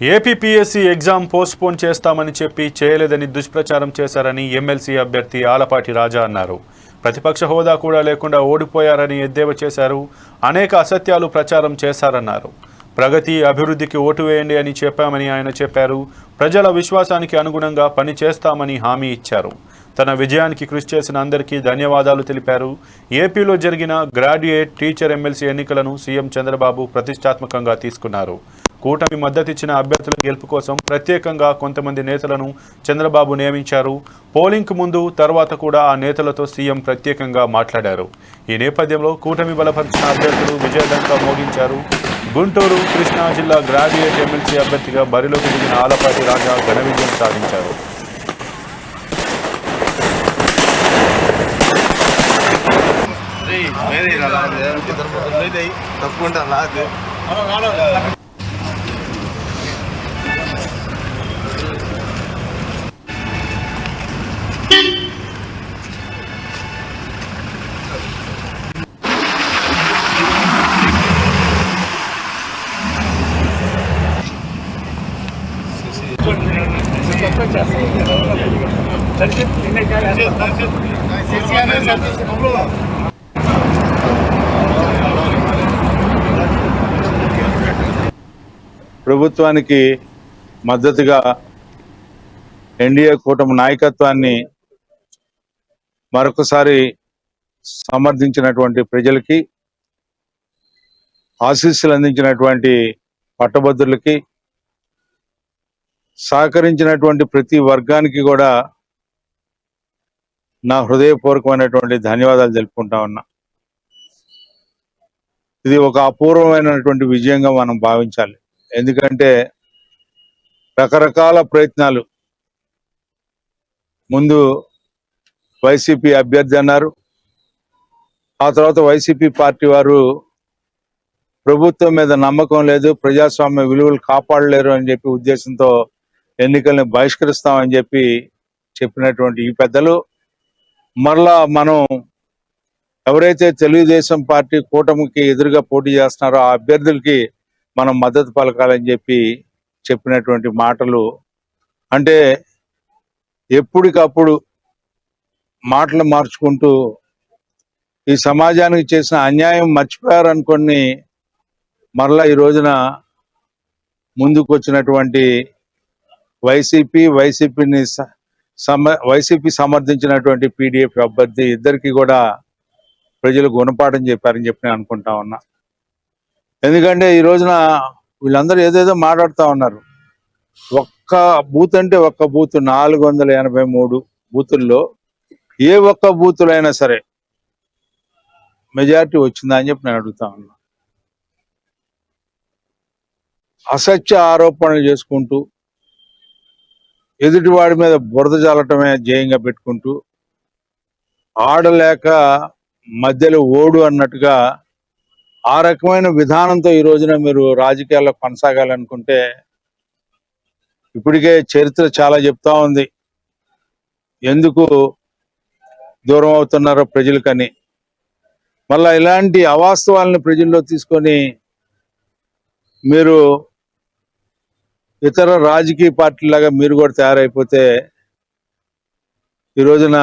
APPSC exam postpone చేస్తామని చెప్పి చేయలేదని దుష్ప్రచారం చేశారని ఎమ్మెల్సీ అభ్యర్థి ఆలపాటి రాజా అన్నారు. ప్రతిపక్ష హోదా కూడా లేకుండా ఓడిపోయారని ఎద్దేవా చేశారు. అనేక అసత్యాలు ప్రచారం చేశారన్నారు. ప్రగతి అభివృద్ధికి ఓటు వేయండి అని చెప్పామని ఆయన చెప్పారు. ప్రజల విశ్వాసానికి అనుగుణంగా పని చేస్తామని హామీ ఇచ్చారు. తన విజయానికి కృషి చేసిన అందరికీ ధన్యవాదాలు తెలిపారు. ఏపీలో జరిగిన గ్రాడ్యుయేట్ టీచర్ ఎమ్మెల్సీ ఎన్నికలను సీఎం చంద్రబాబు ప్రతిష్టాత్మకంగా తీసుకున్నారు. కూటమి మద్దతిచ్చిన అభ్యర్థుల గెలుపు కోసం ప్రత్యేకంగా కొంతమంది నేతలను చంద్రబాబు నియమించారు. పోలింగ్కు ముందు తర్వాత కూడా ఆ నేతలతో సీఎం ప్రత్యేకంగా మాట్లాడారు. ఈ నేపథ్యంలో కూటమి బలపరిచిన అభ్యర్థులు విజయదంకా మోగించారు. గుంటూరు, కృష్ణా జిల్లా గ్రాడ్యుయేట్ ఎమ్మెల్సీ అభ్యర్థిగా బరిలోకి దిగిన ఆలపాటి రాజా ఘన విజయం సాధించారు. ప్రభుత్వానికి మద్దతుగా ఎన్డీఏ కూటమి నాయకత్వాన్ని మరొకసారి సమర్థించినటువంటి ప్రజలకి, ఆశీస్సులు అందించినటువంటి పట్టభద్రులకి, సహకరించినటువంటి ప్రతి వర్గానికి కూడా నా హృదయపూర్వకమైనటువంటి ధన్యవాదాలు తెలుపుకుంటా ఉన్నా. ఇది ఒక అపూర్వమైనటువంటి విజయంగా మనం భావించాలి. ఎందుకంటే రకరకాల ప్రయత్నాలు, ముందు వైసీపీ అభ్యర్థి అన్నారు, ఆ తర్వాత వైసీపీ పార్టీ వారు ప్రభుత్వం మీద నమ్మకం లేదు, ప్రజాస్వామ్య విలువలు కాపాడలేరు అని చెప్పి ఉద్దేశంతో ఎన్నికల్ని బహిష్కరిస్తామని చెప్పి చెప్పినటువంటి ఈ పెద్దలు మరలా మనం ఎవరైతే తెలుగుదేశం పార్టీ కూటమికి ఎదురుగా పోటీ చేస్తున్నారో ఆ అభ్యర్థులకి మనం మద్దతు పలకాలని చెప్పి చెప్పినటువంటి మాటలు, అంటే ఎప్పటికప్పుడు మాటలు మార్చుకుంటూ ఈ సమాజానికి చేసిన అన్యాయం మర్చిపోయారనుకొని మరలా ఈ రోజున ముందుకు వచ్చినటువంటి వైసీపీ సమర్థించినటువంటి పీడీఎఫ్ అభ్యర్థి ఇద్దరికి కూడా ప్రజలు గుణపాఠం చెప్పారని చెప్పి నేను అనుకుంటా ఉన్నా. ఎందుకంటే ఈ రోజున వీళ్ళందరూ ఏదేదో మాట్లాడుతూ ఉన్నారు. ఒక్క బూత్ అంటే ఒక్క బూత్ 483 బూతుల్లో ఏ ఒక్క బూతులు అయినా సరే మెజారిటీ వచ్చిందా అని చెప్పి నేను అడుగుతా ఉన్నా. అసత్య ఆరోపణలు చేసుకుంటూ ఎదుటివాడి మీద బురద జల్లటమే జయంగా పెట్టుకుంటూ ఆడలేక మధ్యలో ఓడు అన్నట్టుగా ఆ రకమైన విధానంతో ఈ రోజున మీరు రాజకీయాల్లో కొనసాగాలనుకుంటే ఇప్పటికే చరిత్ర చాలా చెప్తా ఉంది ఎందుకు దూరం అవుతున్నారో ప్రజలకని. మళ్ళా ఇలాంటి అవాస్తవాలను ప్రజల్లో తీసుకొని మీరు ఇతర రాజకీయ పార్టీలాగా మీరు కూడా తయారైపోతే ఈ రోజున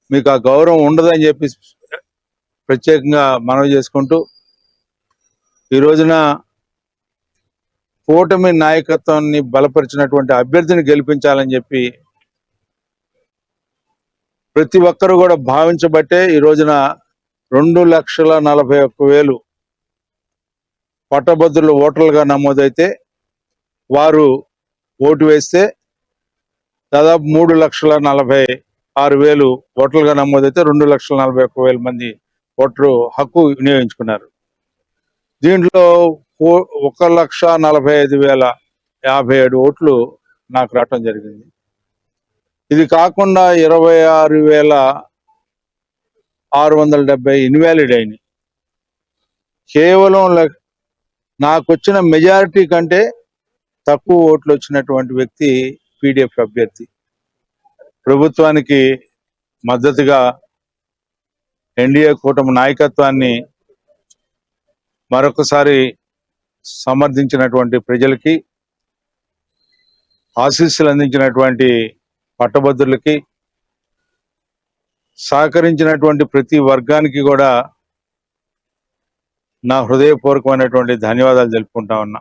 మీకు ఆ గౌరవం ఉండదని చెప్పి ప్రత్యేకంగా మనవి చేసుకుంటూ ఈ రోజున కూటమి నాయకత్వాన్ని బలపరిచినటువంటి అభ్యర్థిని గెలిపించాలని చెప్పి ప్రతి ఒక్కరు కూడా భావించబట్టే ఈ రోజున 2,41,000 పట్టభద్రులు ఓటర్లుగా నమోదైతే వారు ఓటు వేస్తే దాదాపు 3,46,000 ఓటర్లుగా నమోదైతే 2,41,000 మంది ఓటరు హక్కు వినియోగించుకున్నారు. దీంట్లో 1,45,057 ఓట్లు నాకు రావటం జరిగింది. ఇది కాకుండా 26,670 ఇన్వాలిడ్ అయినాయి. కేవలం నాకు వచ్చిన మెజారిటీ కంటే తక్కువ ఓట్లు వచ్చినటువంటి వ్యక్తి పీడీఎఫ్ అభ్యర్థి. ప్రభుత్వానికి మద్దతుగా ఎన్డీఏ కూటమి నాయకత్వాన్ని మరొకసారి సమర్థించినటువంటి ప్రజలకి, ఆశీస్సులు అందించినటువంటి పట్టభద్రులకి, సహకరించినటువంటి ప్రతి వర్గానికి కూడా నా హృదయపూర్వకమైనటువంటి ధన్యవాదాలు తెలుపుకుంటా ఉన్నా.